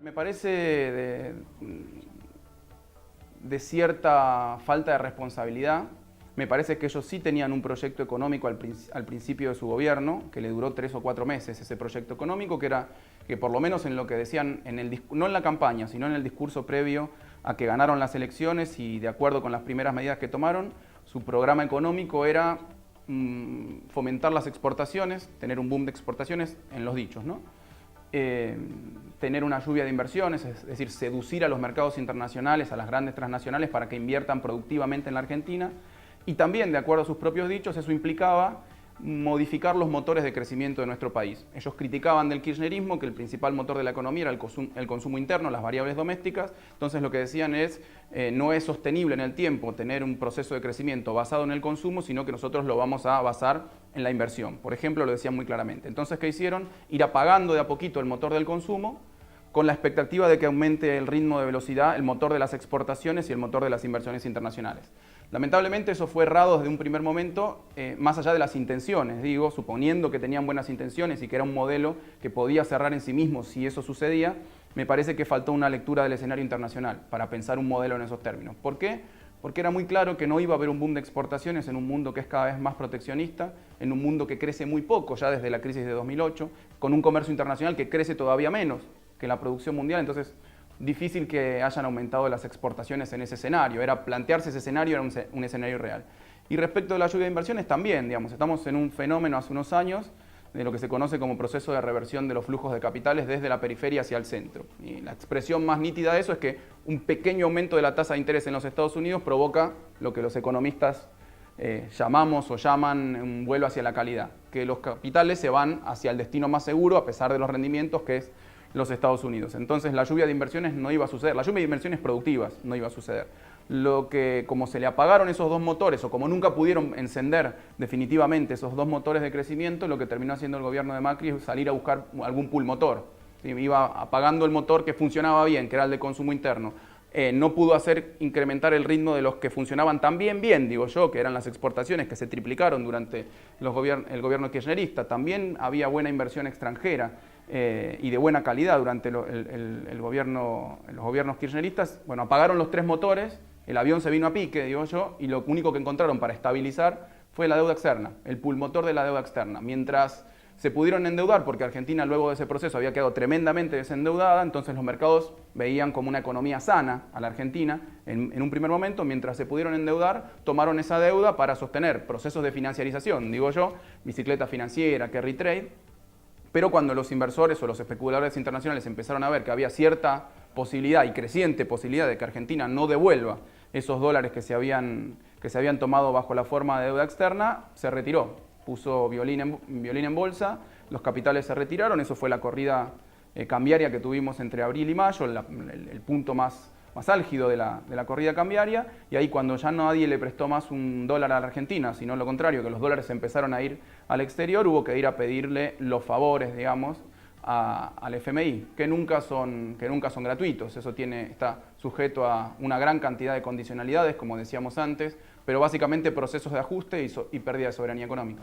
Me parece de cierta falta de responsabilidad. Me parece que ellos sí tenían un proyecto económico al principio de su gobierno, que le duró 3 o 4 meses ese proyecto económico, que era que por lo menos en lo que decían, no en la campaña, sino en el discurso previo a que ganaron las elecciones y de acuerdo con las primeras medidas que tomaron, su programa económico era fomentar las exportaciones, tener un boom de exportaciones en los dichos, ¿no? Tener una lluvia de inversiones, es decir, seducir a los mercados internacionales, a las grandes transnacionales para que inviertan productivamente en la Argentina. Y también, de acuerdo a sus propios dichos, eso implicaba modificar los motores de crecimiento de nuestro país. Ellos criticaban del kirchnerismo que el principal motor de la economía era el consumo interno, las variables domésticas. Entonces lo que decían es, no es sostenible en el tiempo tener un proceso de crecimiento basado en el consumo, sino que nosotros lo vamos a basar en la inversión. Por ejemplo, lo decían muy claramente. Entonces, ¿qué hicieron? Ir apagando de a poquito el motor del consumo, con la expectativa de que aumente el ritmo de velocidad, el motor de las exportaciones y el motor de las inversiones internacionales. Lamentablemente eso fue errado desde un primer momento, más allá de las intenciones, digo, suponiendo que tenían buenas intenciones y que era un modelo que podía cerrar en sí mismo si eso sucedía, me parece que faltó una lectura del escenario internacional para pensar un modelo en esos términos. ¿Por qué? Porque era muy claro que no iba a haber un boom de exportaciones en un mundo que es cada vez más proteccionista, en un mundo que crece muy poco ya desde la crisis de 2008, con un comercio internacional que crece todavía menos que la producción mundial, entonces difícil que hayan aumentado las exportaciones en ese escenario. Plantearse ese escenario era un escenario real. Y respecto de la lluvia de inversiones también, digamos, estamos en un fenómeno hace unos años de lo que se conoce como proceso de reversión de los flujos de capitales desde la periferia hacia el centro. Y la expresión más nítida de eso es que un pequeño aumento de la tasa de interés en los Estados Unidos provoca lo que los economistas llamamos o llaman un vuelo hacia la calidad, que los capitales se van hacia el destino más seguro a pesar de los rendimientos, que es los Estados Unidos. Entonces la lluvia de inversiones no iba a suceder, la lluvia de inversiones productivas no iba a suceder. Lo que, como se le apagaron esos dos motores, o como nunca pudieron encender definitivamente esos dos motores de crecimiento, lo que terminó haciendo el gobierno de Macri es salir a buscar algún pulmotor. ¿Sí? Iba apagando el motor que funcionaba bien, que era el de consumo interno. No pudo hacer incrementar el ritmo de los que funcionaban también bien, digo yo, que eran las exportaciones que se triplicaron durante el gobierno kirchnerista. También había buena inversión extranjera y de buena calidad durante los gobiernos kirchneristas. Bueno, apagaron los tres motores, el avión se vino a pique, digo yo, y lo único que encontraron para estabilizar fue la deuda externa, el pulmotor de la deuda externa. Mientras se pudieron endeudar, porque Argentina luego de ese proceso había quedado tremendamente desendeudada, entonces los mercados veían como una economía sana a la Argentina en un primer momento. Mientras se pudieron endeudar, tomaron esa deuda para sostener procesos de financiarización, digo yo, bicicleta financiera, carry trade, pero cuando los inversores o los especuladores internacionales empezaron a ver que había cierta posibilidad y creciente posibilidad de que Argentina no devuelva esos dólares que se habían tomado bajo la forma de deuda externa, se retiró. Puso violín en bolsa, los capitales se retiraron, eso fue la corrida cambiaria que tuvimos entre abril y mayo, el punto más álgido de la corrida cambiaria, y ahí cuando ya nadie le prestó más un dólar a la Argentina, sino lo contrario, que los dólares empezaron a ir al exterior, hubo que ir a pedirle los favores, digamos, al FMI, que nunca son gratuitos. Eso está sujeto a una gran cantidad de condicionalidades, como decíamos antes, pero básicamente procesos de ajuste y pérdida de soberanía económica.